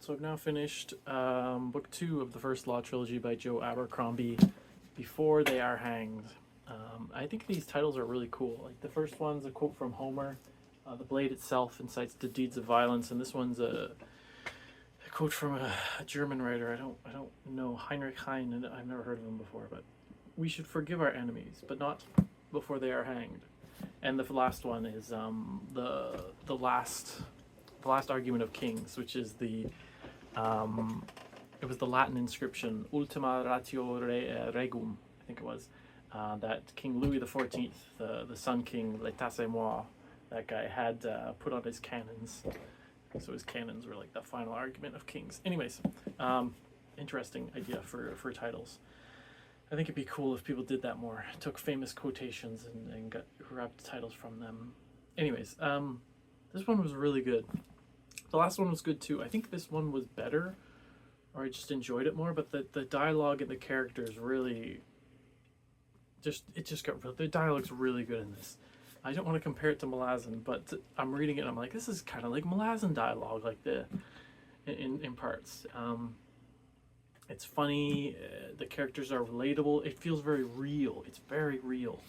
So I've now finished book 2 of the first Law trilogy by Joe Abercrombie, Before They Are Hanged. I think these titles are really cool. Like the first one's a quote from Homer. The blade itself incites to deeds of violence, and this one's a quote from a German writer. I don't know, Heinrich Heine, and I've never heard of him before. But we should forgive our enemies, but not before they are hanged. And the last one is the last argument of kings, which is it was the Latin inscription Ultima Ratio Regum, I think it was, that King Louis XIV, the Sun King, L'État c'est moi, that guy had put on his cannons. So his cannons were like the final argument of kings. Anyways, interesting idea for titles. I think it'd be cool if people did that more. Took famous quotations and got grabbed titles from them. Anyways, this one was really good. The last one was good too. I think this one was better, or I just enjoyed it more. But the dialogue and the characters really the dialogue's really good in this. I don't want to compare it to Malazan, but I'm reading it and I'm like, this is kind of like Malazan dialogue, like in parts. It's funny. The characters are relatable. It feels very real. It's very real.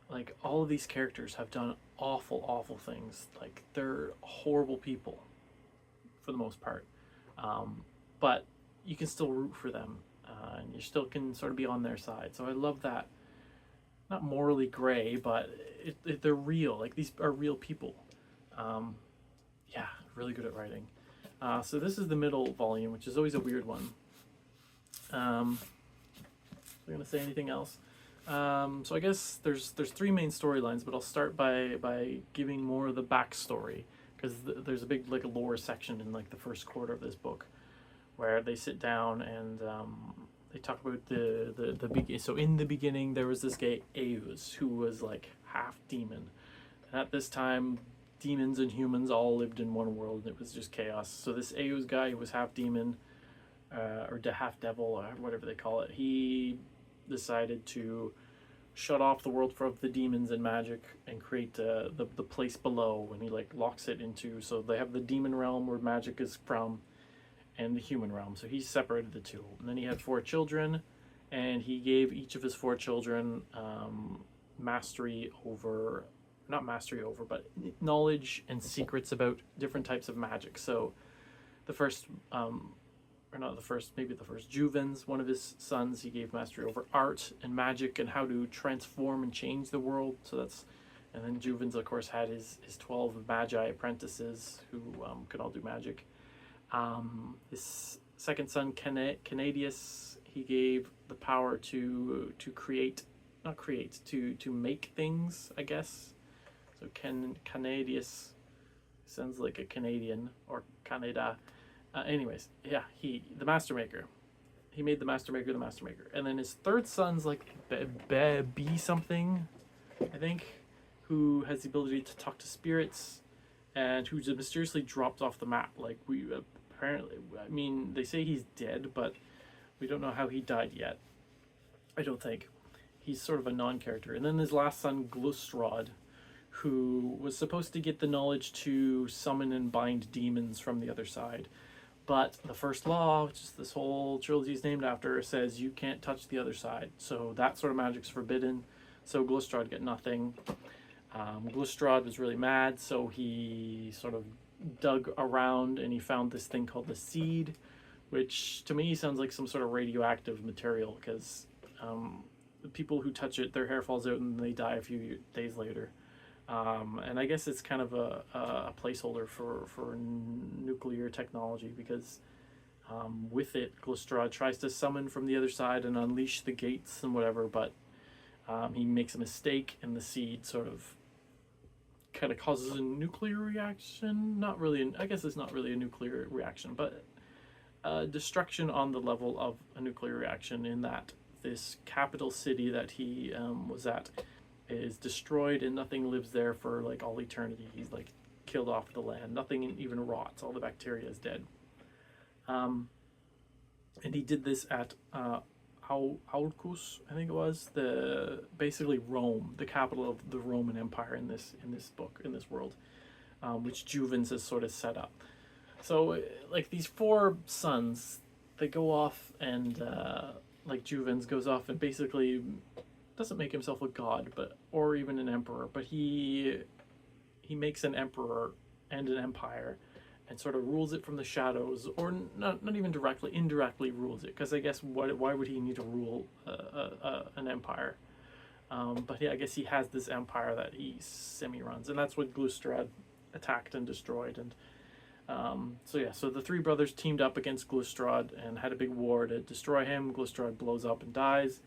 Like all of these characters have done awful things. Like they're horrible people for the most part, but you can still root for them, and you still can sort of be on their side. So I love that. Not morally gray, but they're real. Like these are real people. Yeah, really good at writing. So this is the middle volume, which is always a weird one. I'm gonna say anything else. So I guess there's 3 main storylines, but I'll start by giving more of the backstory, because there's a big like lore section in like the first quarter of this book, where they sit down and they talk about the big. So in the beginning, there was this guy Eus who was like half demon, and at this time, demons and humans all lived in one world, and it was just chaos. So this Eus guy who was half demon, or half devil, or whatever they call it, he decided to shut off the world from the demons and magic and create the place below, and he like locks it into, so they have the demon realm where magic is from and the human realm. So he separated the two, and then he had 4 children, and he gave each of his 4 children mastery over, not mastery over, but knowledge and secrets about different types of magic. So the first or not the first, maybe the first, Juvens, one of his sons, he gave mastery over art and magic and how to transform and change the world. So that's, and then Juvens, of course, had his 12 magi apprentices who could all do magic. His second son, Canadius, he gave the power to create, not create, to make things, I guess. So Canadius sounds like a Canadian, or Canada. Anyways, yeah, the Master Maker. He made the Master Maker the Master Maker. And then his third son's like B something, I think, who has the ability to talk to spirits, and who's mysteriously dropped off the map. Like, we apparently, I mean, they say he's dead, but we don't know how he died yet. I don't think. He's sort of a non-character. And then his last son, Glustrod, who was supposed to get the knowledge to summon and bind demons from the other side. But the first law, which is this whole trilogy is named after, says you can't touch the other side. So that sort of magic's forbidden. So Glustrod get nothing. Glustrod was really mad, so he sort of dug around and he found this thing called the seed, which to me sounds like some sort of radioactive material, because the people who touch it, their hair falls out and they die a few days later. And I guess it's kind of a placeholder for nuclear technology, because with it, Glustrad tries to summon from the other side and unleash the gates and whatever, but he makes a mistake, and the seed sort of kind of causes a nuclear reaction. Not really, I guess it's not really a nuclear reaction, but destruction on the level of a nuclear reaction, in that this capital city that he was at is destroyed, and nothing lives there for like all eternity. He's like killed off the land. Nothing even rots. All the bacteria is dead. And he did this at Aulcus, I think it was, basically Rome, the capital of the Roman Empire in this world, which Juvens has sort of set up. So like these four sons, they go off and like Juvens goes off and basically doesn't make himself a god, but or even an emperor, but he makes an emperor and an empire, and sort of rules it from the shadows, or not even directly, indirectly rules it, because I guess why would he need to rule an empire? But yeah, I guess he has this empire that he semi-runs, and that's what Glustrad attacked and destroyed. And so the three brothers teamed up against Glustrad and had a big war to destroy him. Glustrad blows up and dies.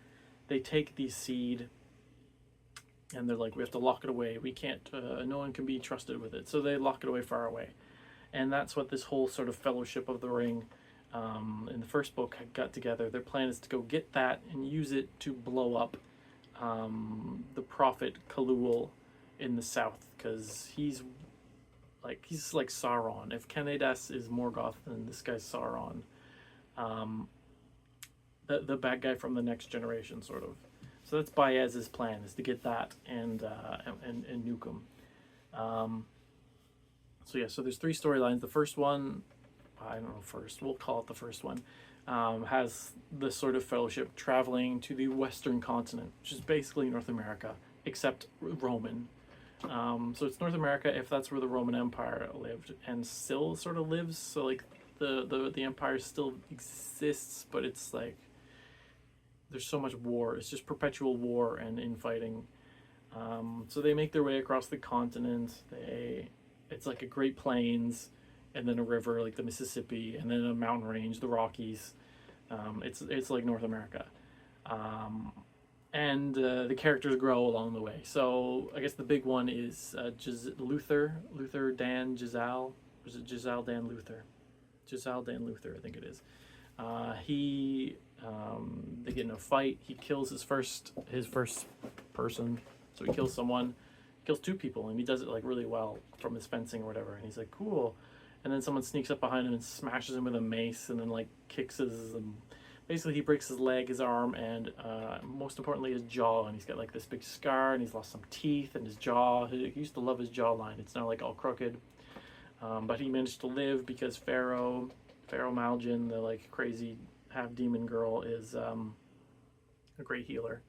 They take the seed, and they're like, we have to lock it away. We can't, no one can be trusted with it. So they lock it away far away. And that's what this whole sort of Fellowship of the Ring in the first book got together. Their plan is to go get that and use it to blow up the prophet Kalul in the south, because he's like Sauron. If Kennedas is Morgoth, then this guy's Sauron. The bad guy from the next generation, sort of. So that's Baez's plan, is to get that and nuke him. So there's three storylines. The first one, I don't know first, we'll call it the first one, has the sort of Fellowship traveling to the western continent, which is basically North America, except Roman. So it's North America if that's where the Roman Empire lived and still sort of lives. So like the empire still exists, but it's like there's so much war. It's just perpetual war and infighting. So they make their way across the continent. It's like a Great Plains, and then a river like the Mississippi, and then a mountain range, the Rockies. It's like North America. And the characters grow along the way. So I guess the big one is Luther Dan Giselle. Or is it Giselle Dan Luther? Giselle Dan Luther, I think it is. They get in a fight. He kills his first person. So he kills someone, kills two people, and he does it like really well from his fencing or whatever. And he's like, cool. And then someone sneaks up behind him and smashes him with a mace, and then like kicks his. Basically, he breaks his leg, his arm, and most importantly, his jaw. And he's got like this big scar, and he's lost some teeth, and his jaw. He used to love his jawline. It's now like all crooked. But he managed to live because Pharaoh Malgin, the like crazy half demon girl, is a great healer.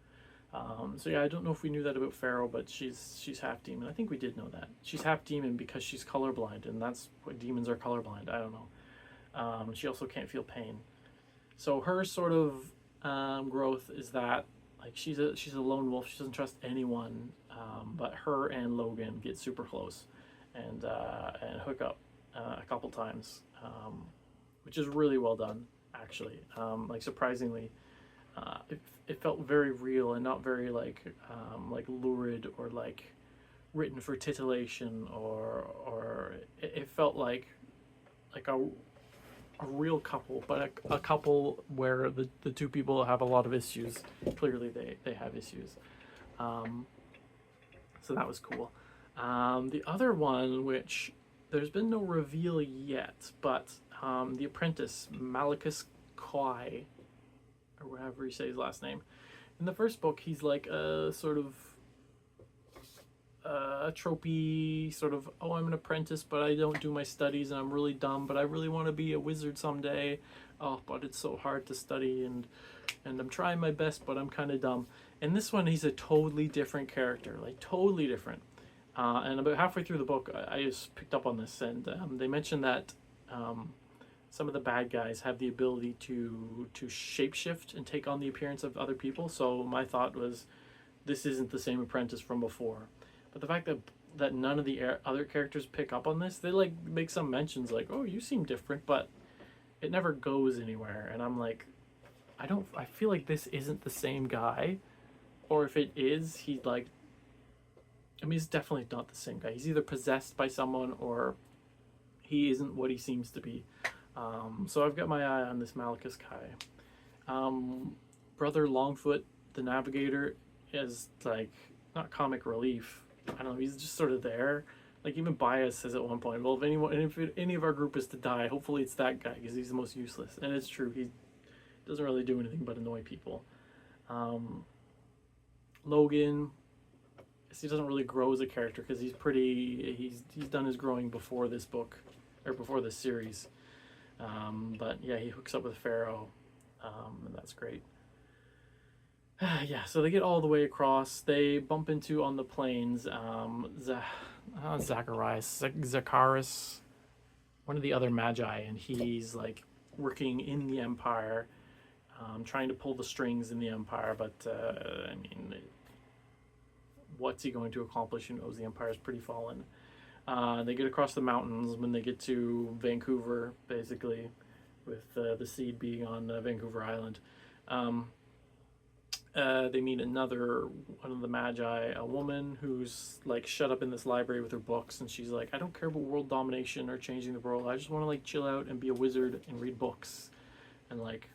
So yeah, I don't know if we knew that about Pharaoh, but she's half demon. I think we did know that. She's half demon because she's colorblind, and that's what demons are, colorblind. I don't know. She also can't feel pain. So her sort of growth is that like she's a lone wolf. She doesn't trust anyone, but her and Logan get super close and hook up a couple times, which is really well done actually. Like surprisingly. It felt very real and not very like lurid or like written for titillation, or it felt like a real couple, but a couple where the two people have a lot of issues. Clearly they have issues. So that was cool. The other one, which there's been no reveal yet, but the apprentice Malachus Koi, or however you say his last name. In the first book, he's like a sort of a tropey sort of, oh, I'm an apprentice, but I don't do my studies, and I'm really dumb, but I really want to be a wizard someday. Oh, but it's so hard to study, and I'm trying my best, but I'm kind of dumb. In this one, he's a totally different character, like totally different. And about halfway through the book, I just picked up on this, and they mentioned that some of the bad guys have the ability to shapeshift and take on the appearance of other people. So my thought was, this isn't the same apprentice from before. But the fact that none of the other characters pick up on this, they like make some mentions like, oh, you seem different, but it never goes anywhere. And I'm like, I feel like this isn't the same guy. Or if it is, he's like, I mean, he's definitely not the same guy. He's either possessed by someone or he isn't what he seems to be. So I've got my eye on this Malachus Kai. Brother Longfoot, the Navigator, is like not comic relief. I don't know. He's just sort of there. Like even Bias says at one point, well, if any of our group is to die, hopefully it's that guy because he's the most useless. And it's true. He doesn't really do anything but annoy people. Logan, he doesn't really grow as a character because he's done his growing before this book. or before this series. But yeah, he hooks up with Pharaoh, and that's great. Yeah, so they get all the way across. They bump into on the plains Zacharias, one of the other magi, and he's like working in the Empire, trying to pull the strings in the Empire. But I mean, what's he going to accomplish? Who knows? The Empire is pretty fallen. They get across the mountains when they get to Vancouver, basically, with the seed being on Vancouver Island. They meet another one of the magi, a woman who's like shut up in this library with her books, and she's like, I don't care about world domination or changing the world. I just want to like chill out and be a wizard and read books and like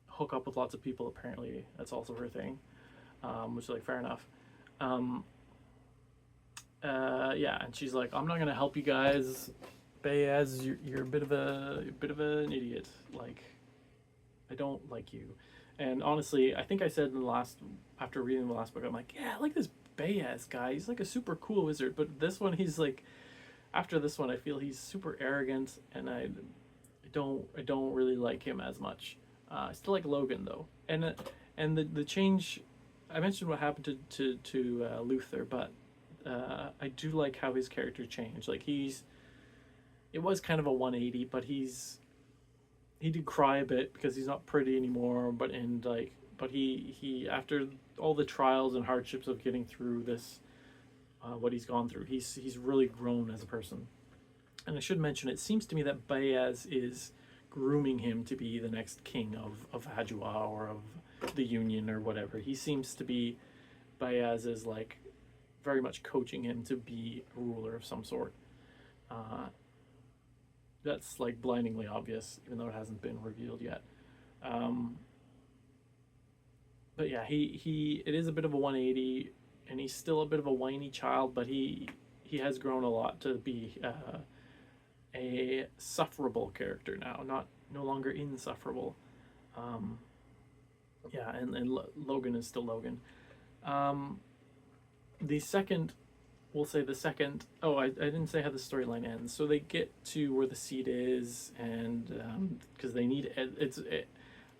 hook up with lots of people. Apparently, that's also her thing, which is like fair enough. Yeah, and she's like, I'm not gonna help you guys. Baez, you're a bit of an idiot. Like, I don't like you. And honestly, I think I said after reading the last book, I'm like, yeah, I like this Baez guy. He's like a super cool wizard. But this one, he's like, after this one, I feel he's super arrogant, and I don't really like him as much. I still like Logan though, and the change. I mentioned what happened to Luther, but I do like how his character changed. Like it was kind of a 180, but he did cry a bit because he's not pretty anymore. But he after all the trials and hardships of getting through this, what he's gone through, he's really grown as a person. And I should mention, it seems to me that Baez is grooming him to be the next king of Adua or of the Union or whatever. He seems to be, Baez is like very much coaching him to be a ruler of some sort. That's like blindingly obvious, even though it hasn't been revealed yet. But yeah, it is a bit of a 180, and he's still a bit of a whiny child, but he has grown a lot to be a sufferable character now, no longer insufferable. Yeah, and Logan is still Logan. The second, I didn't say how the storyline ends. So they get to where the seed is, and because they need it.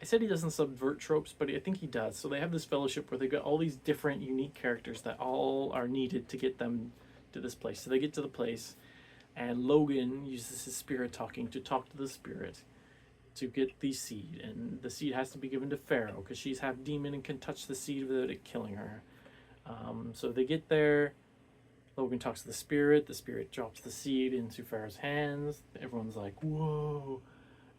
I said he doesn't subvert tropes, but I think he does. So they have this fellowship where they've got all these different unique characters that all are needed to get them to this place. So they get to the place, and Logan uses his spirit talking to talk to the spirit to get the seed, and the seed has to be given to Pharaoh because she's half demon and can touch the seed without it killing her. So they get there. Logan talks to the spirit drops the seed into Pharaoh's hands. Everyone's like, whoa.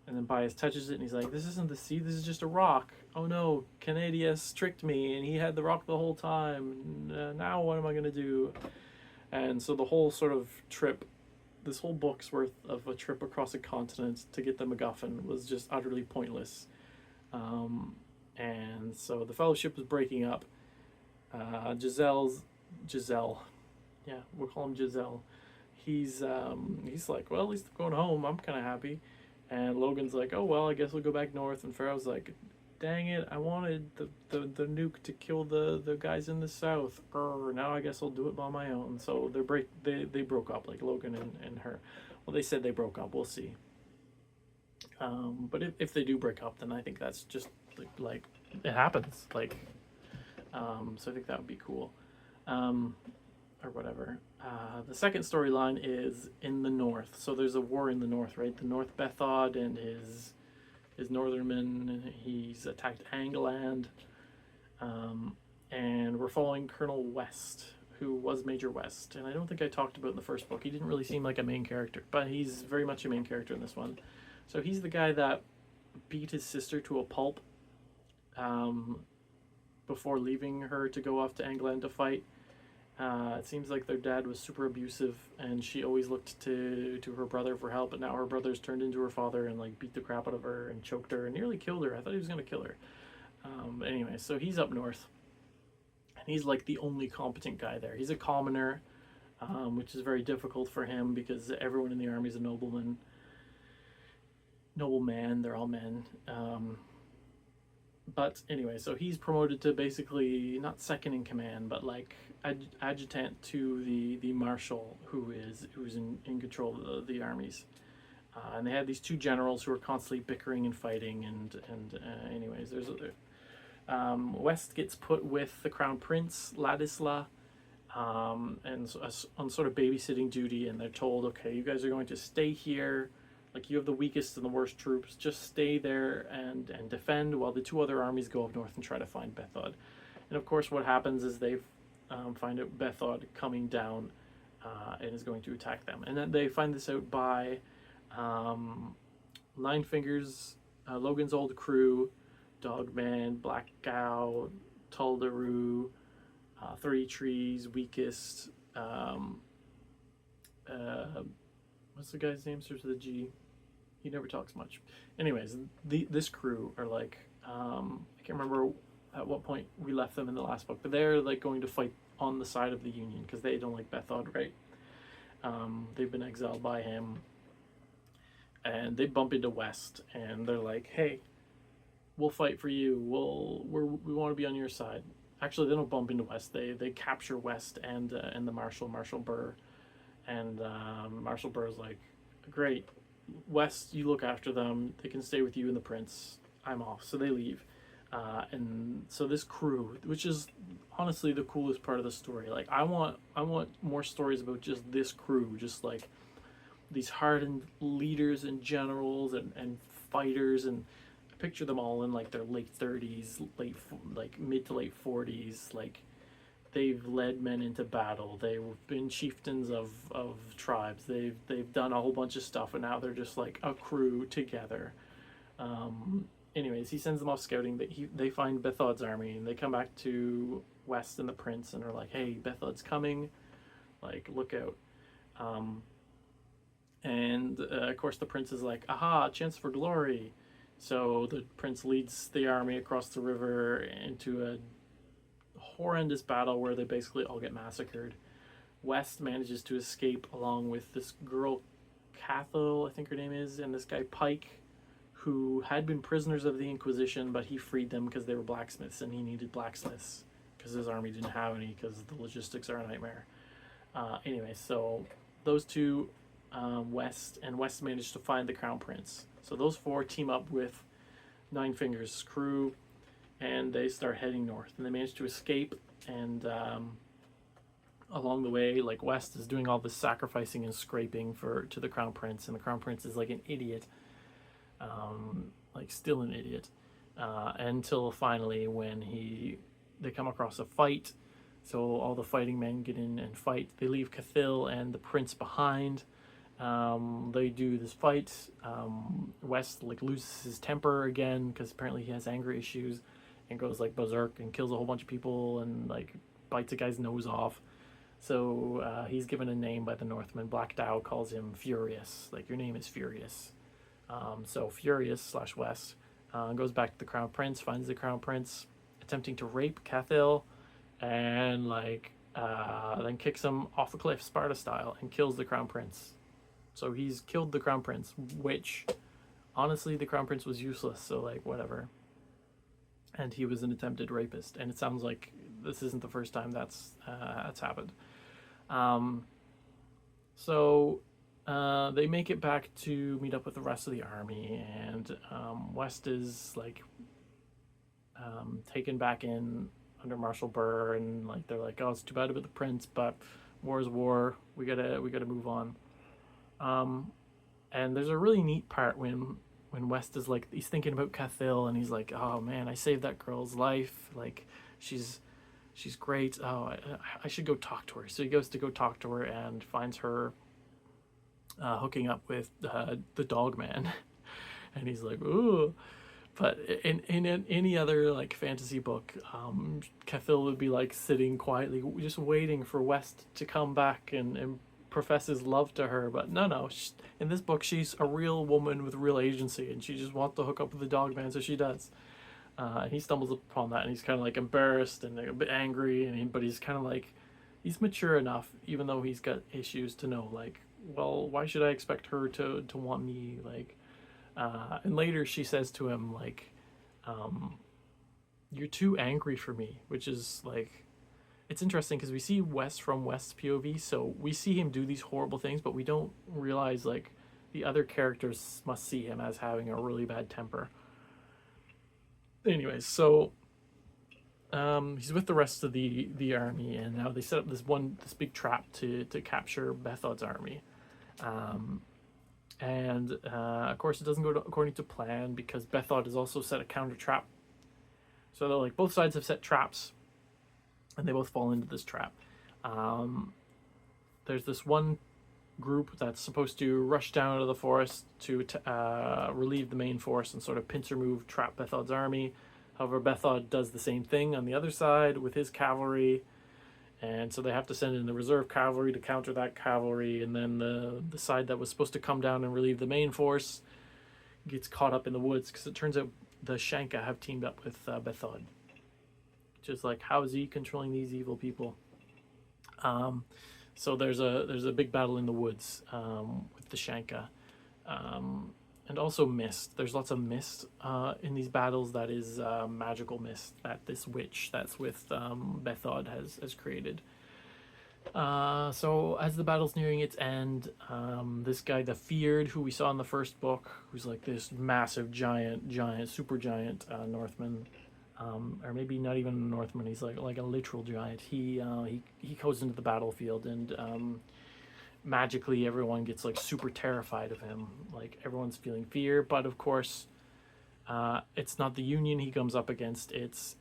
And then Baez touches it, and he's like, this isn't the seed, this is just a rock. Oh no, Canadius tricked me, and he had the rock the whole time. Now what am I going to do? And so the whole sort of trip, this whole book's worth of a trip across a continent to get the MacGuffin was just utterly pointless. And so the fellowship is breaking up. Giselle. Yeah, we'll call him Giselle. He's like, well, at least I'm going home. I'm kind of happy. And Logan's like, oh, well, I guess we'll go back north. And Pharaoh's like, dang it, I wanted the nuke to kill the guys in the south. Now I guess I'll do it by my own. So they broke up, like Logan and her. Well, they said they broke up. We'll see. But if they do break up, then I think that's just like it happens. Like, so I think that would be cool. Or whatever. The second storyline is in the north. So there's a war in the north, right? The North Bethod and his northernmen. He's attacked Angland. And we're following Colonel West, who was Major West. And I don't think I talked about in the first book. He didn't really seem like a main character, but he's very much a main character in this one. So he's the guy that beat his sister to a pulp before leaving her to go off to Angland to fight. It seems like their dad was super abusive, and she always looked to her brother for help, but now her brother's turned into her father and like beat the crap out of her and choked her and nearly killed her. I thought he was going to kill her. Anyway, so he's up north, and he's like the only competent guy there. He's a commoner, which is very difficult for him because everyone in the army is a nobleman. Nobleman, they're all men. But anyway, so he's promoted to basically not second in command, but like adjutant to the marshal who's in control of the armies. And they had these two generals who were constantly bickering and fighting. And anyways, West gets put with the crown prince Ladisla, and on sort of babysitting duty. And they're told, okay, you guys are going to stay here. Like, you have the weakest and the worst troops. Just stay there and defend while the two other armies go up north and try to find Bethod. And of course, what happens is they find out Bethod coming down and is going to attack them. And then they find this out by Nine Fingers, Logan's old crew, Dogman, Black Cow, Tuldaroo, 30 Trees, Weakest. What's the guy's name? Starts with a G. He never talks much. Anyways, this crew are like, I can't remember at what point we left them in the last book, but they're like going to fight on the side of the Union because they don't like Bethod, right? They've been exiled by him, and they bump into West, and they're like, "Hey, we'll fight for you. We want to be on your side." Actually, they don't bump into West. They capture West and the Marshal Burr, and Marshal Burr's like, "Great, West, you look after them. They can stay with you and the prince. I'm off." So they leave. And so this crew, which is honestly the coolest part of the story, like I want more stories about just this crew, just like these hardened leaders and generals and fighters, and I picture them all in like their late 30s, like mid to late 40s, like they've led men into battle, they've been chieftains of tribes, they've done a whole bunch of stuff, and now they're just like a crew together. Anyways, he sends them off scouting. They find Bethod's army, and they come back to West and the prince and are like, "Hey, Bethod's coming, like, look out." Of course the prince is like, "Aha, chance for glory." So the prince leads the army across the river into a horrendous battle where they basically all get massacred. West manages to escape along with this girl, Cathal, I think her name is, and this guy Pike, who had been prisoners of the Inquisition, but he freed them because they were blacksmiths, and he needed blacksmiths because his army didn't have any because the logistics are a nightmare. Anyway, so those two, West managed to find the Crown Prince. So those four team up with Nine Fingers' crew, and they start heading north. And they manage to escape, and along the way, like, West is doing all this sacrificing and scraping to the Crown Prince, and the Crown Prince is like an idiot. Like still an idiot, until finally when they come across a fight. So all the fighting men get in and fight. They leave Cathal and the prince behind. They do this fight. West like loses his temper again because apparently he has anger issues, and goes like berserk and kills a whole bunch of people and like bites a guy's nose off. So he's given a name by the Northmen. Black Dow calls him Furious. Like, your name is Furious. So Furious / West goes back to the Crown Prince, finds the Crown Prince attempting to rape Cathal, and like then kicks him off a cliff, Sparta style, and kills the Crown Prince. So he's killed the Crown Prince, which honestly the Crown Prince was useless, so like whatever. And he was an attempted rapist, and it sounds like this isn't the first time that's happened. So they make it back to meet up with the rest of the army, and West is like taken back in under Marshal Burr, and like they're like, "Oh, it's too bad about the prince, but war is war. We gotta move on." And there's a really neat part when West is like, he's thinking about Cathal, and he's like, "Oh man, I saved that girl's life. Like, she's great. Oh, I should go talk to her." So he goes to go talk to her and finds her hooking up with the dog man. And he's like, "Ooh." But in any other like fantasy book, Cathal would be like sitting quietly just waiting for West to come back and profess his love to her. But no, in this book she's a real woman with real agency, and she just wants to hook up with the dog man, so she does. And he stumbles upon that, and he's kind of like embarrassed and a bit angry, but he's kind of like, he's mature enough, even though he's got issues, to know like, well, why should I expect her to want me? Like, and later she says to him like, "You're too angry for me," which is like, it's interesting because we see West from West's POV, so we see him do these horrible things, but we don't realize like the other characters must see him as having a really bad temper. Anyways, so he's with the rest of the army, and now they set up this big trap to capture Bethod's army. And of course, it doesn't go according to plan because Bethod has also set a counter trap. So they're like both sides have set traps, and they both fall into this trap. There's this one group that's supposed to rush down to the forest to relieve the main force and sort of pincer move trap Bethod's army. However, Bethod does the same thing on the other side with his cavalry, and so they have to send in the reserve cavalry to counter that cavalry, and then the side that was supposed to come down and relieve the main force gets caught up in the woods because it turns out the Shanka have teamed up with Bethod. Just like, how is he controlling these evil people? So there's a big battle in the woods with the Shanka. And also mist. There's lots of mist in these battles that is magical mist that this witch that's with Bethod has created. So as the battle's nearing its end, this guy, the Feared, who we saw in the first book, who's like this massive, giant, super giant Northman, or maybe not even a Northman, he's like a literal giant. He goes into the battlefield and magically everyone gets like super terrified of him. Like everyone's feeling fear, but of course it's not the Union he comes up against. It's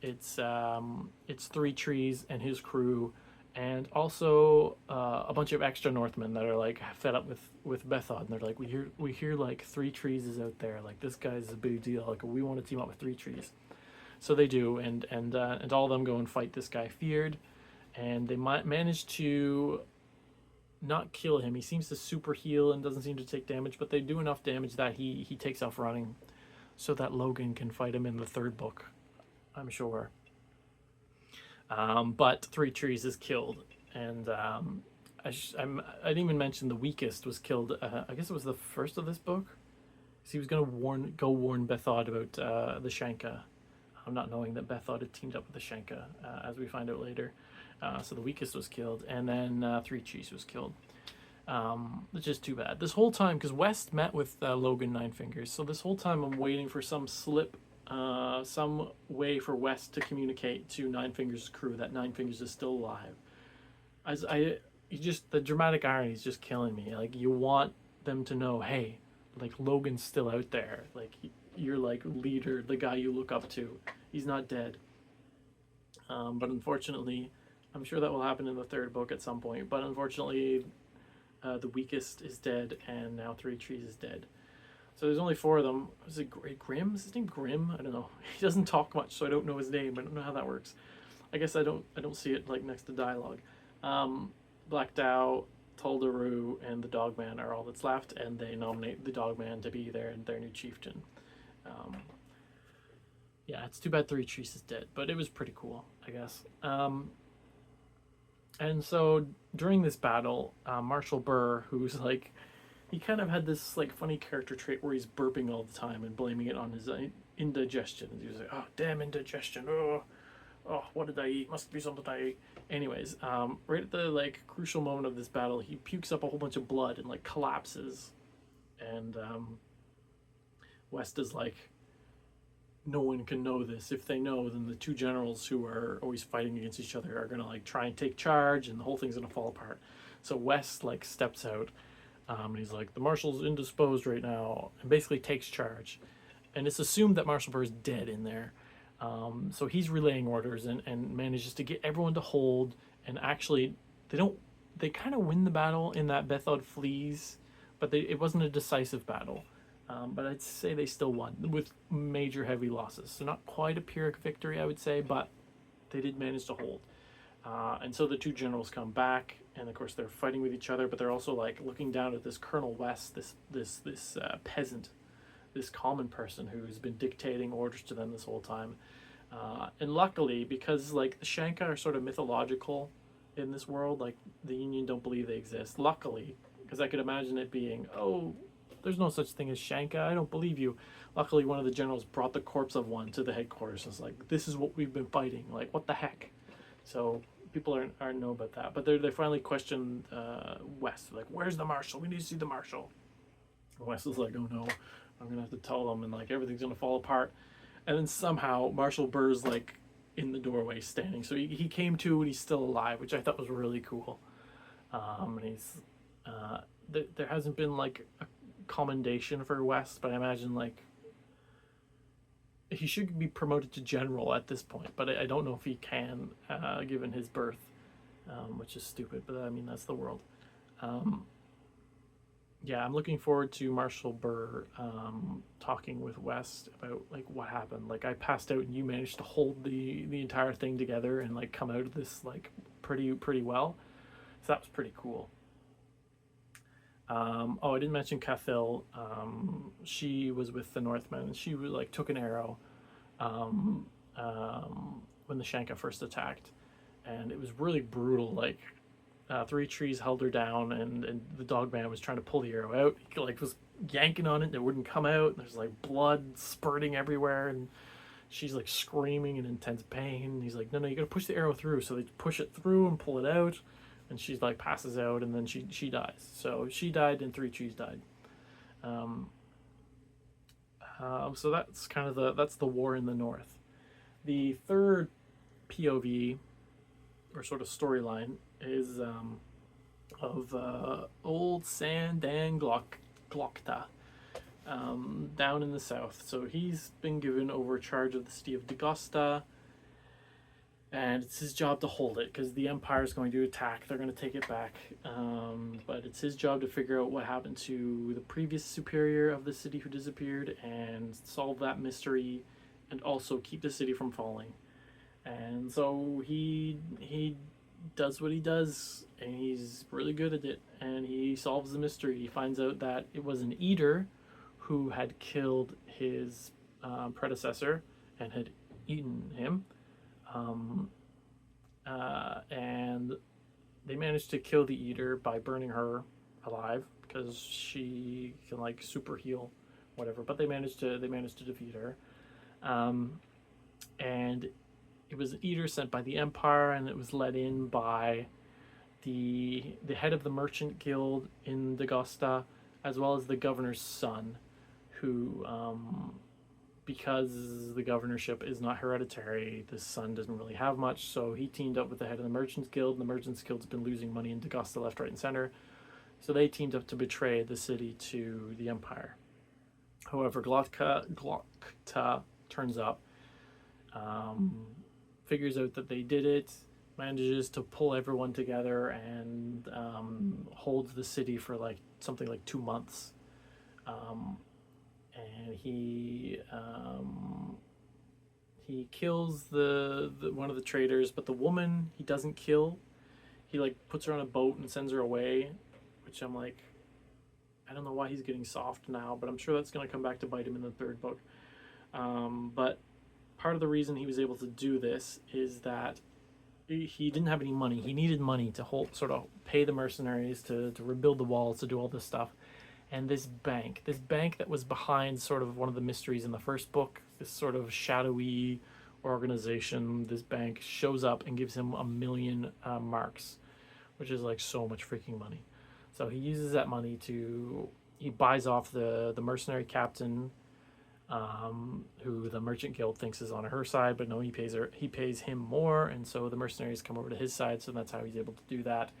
Three Trees and his crew, and also a bunch of extra Northmen that are like fed up with Bethod, and they're like, we hear like Three Trees is out there, like this guy's a big deal, like we want to team up with Three Trees. So they do, and all of them go and fight this guy Feared, and they manage to not kill him. He seems to super heal and doesn't seem to take damage, but they do enough damage that he takes off running so that Logan can fight him in the third book, I'm sure. But Three Trees is killed, and I didn't even mention the weakest was killed. I guess it was the first of this book. So he was going to go warn Bethod about the Shanka, not knowing that Bethod had teamed up with the Shanka, as we find out later. So the weakest was killed, and then Three Trees was killed. Which is too bad. This whole time, because West met with Logan Nine Fingers, so this whole time I'm waiting for some slip, some way for West to communicate to Nine Fingers' crew that Nine Fingers is still alive. The dramatic irony is just killing me. Like, you want them to know, hey, like, Logan's still out there. Like, you're like leader, the guy you look up to. He's not dead. But unfortunately, I'm sure that will happen in the third book at some point, but unfortunately the weakest is dead, and now Three Trees is dead. So there's only four of them. Is it Grim? Is his name Grim? I don't know. He doesn't talk much, so I don't know his name. I don't know how that works. I guess I don't see it like next to dialogue. Black Dow, Tuldaru, and the Dogman are all that's left, and they nominate the Dogman to be their new chieftain. Yeah, it's too bad Three Trees is dead, but it was pretty cool, I guess. And so during this battle, Marshal Burr, who's like, he kind of had this like funny character trait where he's burping all the time and blaming it on his indigestion. And he was like, oh, damn indigestion. Oh, what did I eat? Must be something I ate. Anyways, right at the like crucial moment of this battle, he pukes up a whole bunch of blood and like collapses. And West is like, no one can know this. If they know, then the two generals who are always fighting against each other are gonna like try and take charge, and the whole thing's gonna fall apart. So West like steps out, and he's like, the marshal's indisposed right now, and basically takes charge. And it's assumed that Marshal Burr is dead in there. So he's relaying orders and manages to get everyone to hold. And actually, they kind of win the battle in that Bethod flees, but it wasn't a decisive battle. But I'd say they still won with major heavy losses. So not quite a Pyrrhic victory, I would say, but they did manage to hold. And so the two generals come back, and of course they're fighting with each other, but they're also like looking down at this Colonel West, this peasant, this common person who's been dictating orders to them this whole time. And luckily, because like the Shanka are sort of mythological in this world, like the Union don't believe they exist. Luckily, because I could imagine it being, oh, there's no such thing as Shanka, I don't believe you. Luckily, one of the generals brought the corpse of one to the headquarters. It's like, this is what we've been fighting. Like, what the heck? So people aren't know about that. But they finally questioned West. Like, where's the marshal? We need to see the marshal. And West is like, oh no, I'm gonna have to tell them, and like everything's gonna fall apart. And then somehow Marshal Burr's like in the doorway standing. So he came to and he's still alive, which I thought was really cool. And he's there hasn't been like a commendation for West, but I imagine like he should be promoted to general at this point. But I don't know if he can, given his birth, which is stupid. But I mean, that's the world. Yeah, I'm looking forward to Marshall Burr talking with West about like what happened. Like I passed out and you managed to hold the entire thing together and like come out of this like pretty well. So that was pretty cool. I didn't mention Cathil. She was with the Northmen. She like took an arrow when the Shanka first attacked, and it was really brutal. Like three trees held her down, and the dog man was trying to pull the arrow out. He like was yanking on it, and it wouldn't come out. And there's like blood spurting everywhere, and she's like screaming in intense pain. And he's like, no, you gotta push the arrow through. So they push it through and pull it out, and she's like passes out, and then she dies. So she died, and three trees died. So that's kind of that's the war in the north. The third POV or sort of storyline is of old Sandan Glokta down in the south. So he's been given over charge of the city of Dagosta, and it's his job to hold it because the Empire is going to attack. They're going to take it back, but it's his job to figure out what happened to the previous superior of the city who disappeared and solve that mystery, and also keep the city from falling. And so he does what he does, and he's really good at it, and he solves the mystery. He finds out that it was an eater who had killed his predecessor and had eaten him, and they managed to kill the eater by burning her alive because she can like super heal, whatever. But they managed to defeat her, and it was an eater sent by the Empire, and it was led in by the head of the merchant guild in Dagosta, as well as the governor's son, who, because the governorship is not hereditary, the son doesn't really have much, so he teamed up with the head of the merchants guild, and the merchants guild's been losing money in Dagosta left, right, and center, so they teamed up to betray the city to the Empire. However, Glokta turns up, figures out that they did it, manages to pull everyone together, and holds the city for like something like 2 months. And he kills the one of the traders, but the woman he doesn't kill. He like puts her on a boat and sends her away, which I'm like, I don't know why he's getting soft now, but I'm sure that's going to come back to bite him in the third book. But part of the reason he was able to do this is that he didn't have any money. He needed money to sort of pay the mercenaries, to rebuild the walls, to do all this stuff. And this bank that was behind sort of one of the mysteries in the first book, this sort of shadowy organization, this bank shows up and gives him 1 million marks, which is like so much freaking money. So he uses that money he buys off the mercenary captain, who the merchant guild thinks is on her side, but no, he pays him more, and so the mercenaries come over to his side, so that's how he's able to do that.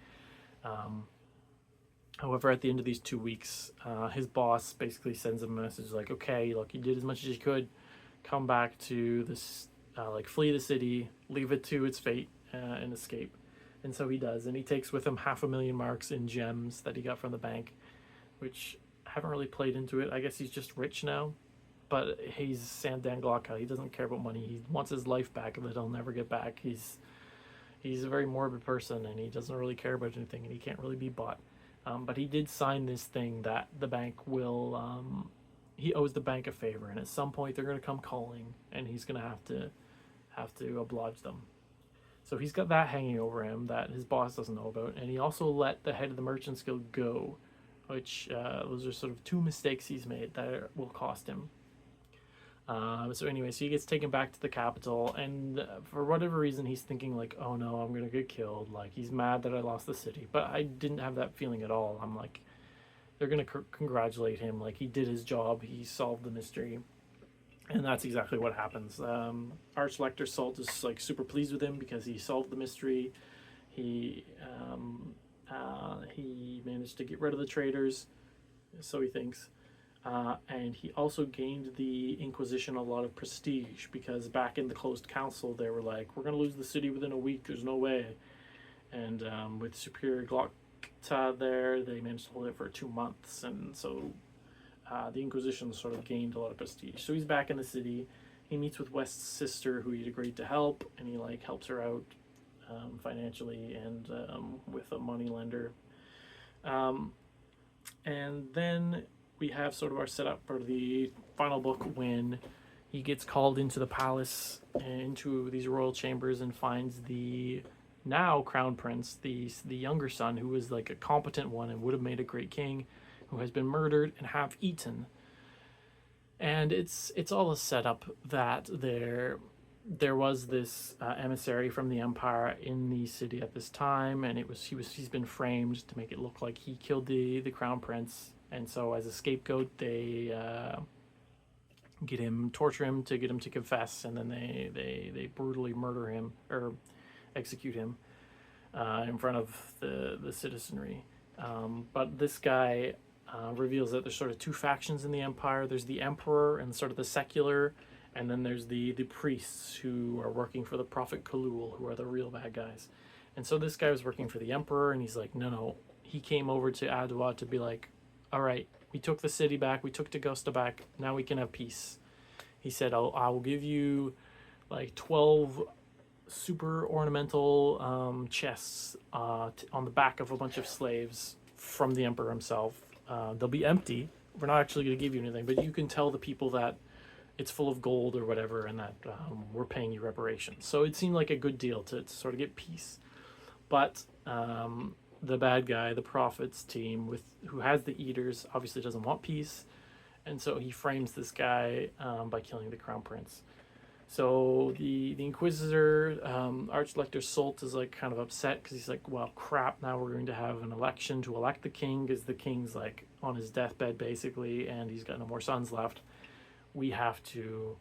However, at the end of these 2 weeks, his boss basically sends him a message like, okay, look, you did as much as you could, come back to this, flee the city, leave it to its fate, and escape. And so he does, and he takes with him 500,000 marks in gems that he got from the bank, which I haven't really played into it. I guess he's just rich now, but he's Sandan Glokta. He doesn't care about money. He wants his life back that he'll never get back. He's a very morbid person, and he doesn't really care about anything, and he can't really be bought. But he did sign this thing that the bank will, he owes the bank a favor, and at some point they're going to come calling, and he's going to have to oblige them. So he's got that hanging over him that his boss doesn't know about, and he also let the head of the Merchants Guild go, which those are sort of 2 mistakes he's made that will cost him. So anyway, so he gets taken back to the capital, and for whatever reason, he's thinking like, "Oh no, I'm gonna get killed." Like he's mad that I lost the city, but I didn't have that feeling at all. I'm like, they're gonna congratulate him, like he did his job, he solved the mystery, and that's exactly what happens. Archlector Salt is like super pleased with him because he solved the mystery. He he managed to get rid of the traitors, so he thinks. And he also gained the Inquisition a lot of prestige because back in the closed council, they were like, "We're going to lose the city within a week. There's no way." And with Superior Glokta there, they managed to hold it for 2 months, and so the Inquisition sort of gained a lot of prestige. So he's back in the city. He meets with West's sister, who he'd agreed to help, and he like helps her out financially and with a money lender. And then we have sort of our setup for the final book when he gets called into the palace, into these royal chambers, and finds the now crown prince, the younger son, who was like a competent one and would have made a great king, who has been murdered and half eaten. And it's all a setup that there was this emissary from the empire in the city at this time, and he's been framed to make it look like he killed the crown prince. And so as a scapegoat, they torture him to get him to confess, and then they brutally murder him or execute him in front of the citizenry. But this guy reveals that there's sort of two factions in the empire. There's the emperor and sort of the secular, and then there's the priests who are working for the prophet Kalul, who are the real bad guys. And so this guy was working for the emperor, and he's like, no. He came over to Adwa to be like, all right, we took the city back, we took Glokta back, now we can have peace. He said, I will give you like 12 super ornamental chests on the back of a bunch of slaves from the emperor himself. They'll be empty. We're not actually going to give you anything, but you can tell the people that it's full of gold or whatever, and that we're paying you reparations. So it seemed like a good deal to sort of get peace. But the bad guy, the prophet's team, who has the eaters, obviously doesn't want peace, and so he frames this guy by killing the crown prince. So the Inquisitor, Archlector Salt, is like kind of upset because he's like, well, crap, now we're going to have an election to elect the king, because the king's like on his deathbed basically, and he's got no more sons left. We have to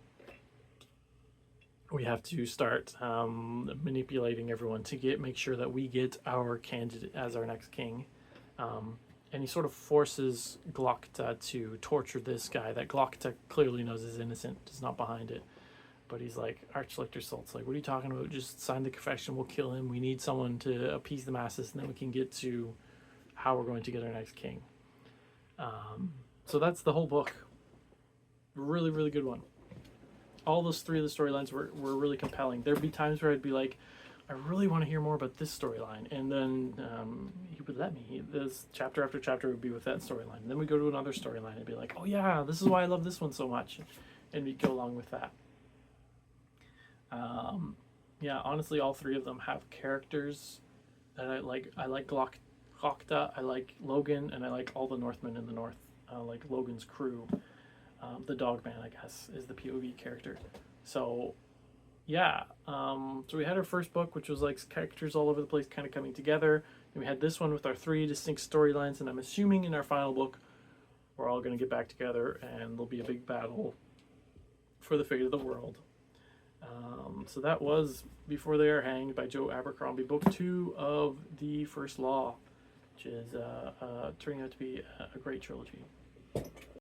start manipulating everyone to make sure that we get our candidate as our next king. And he sort of forces Glokta to torture this guy that Glokta clearly knows is innocent, is not behind it. But he's like, Archlector Salt's like, what are you talking about? Just sign the confession, we'll kill him. We need someone to appease the masses, and then we can get to how we're going to get our next king. So that's the whole book. Really, really good one. All those three of the storylines were really compelling. There'd be times where I'd be like, I really want to hear more about this storyline. And then he would let me. This chapter after chapter would be with that storyline. And then we go to another storyline and be like, oh yeah, this is why I love this one so much. And we'd go along with that. Yeah, honestly, all three of them have characters that I like. I like Glokta, I like Logan, and I like all the Northmen in the north. Like Logan's crew. The Dogman, I guess, is the POV character. So, yeah. So we had our first book, which was like characters all over the place kind of coming together. And we had this one with our three distinct storylines. And I'm assuming in our final book, we're all going to get back together and there'll be a big battle for the fate of the world. So that was Before They Are Hanged by Joe Abercrombie, book 2 of The First Law, which is turning out to be a great trilogy.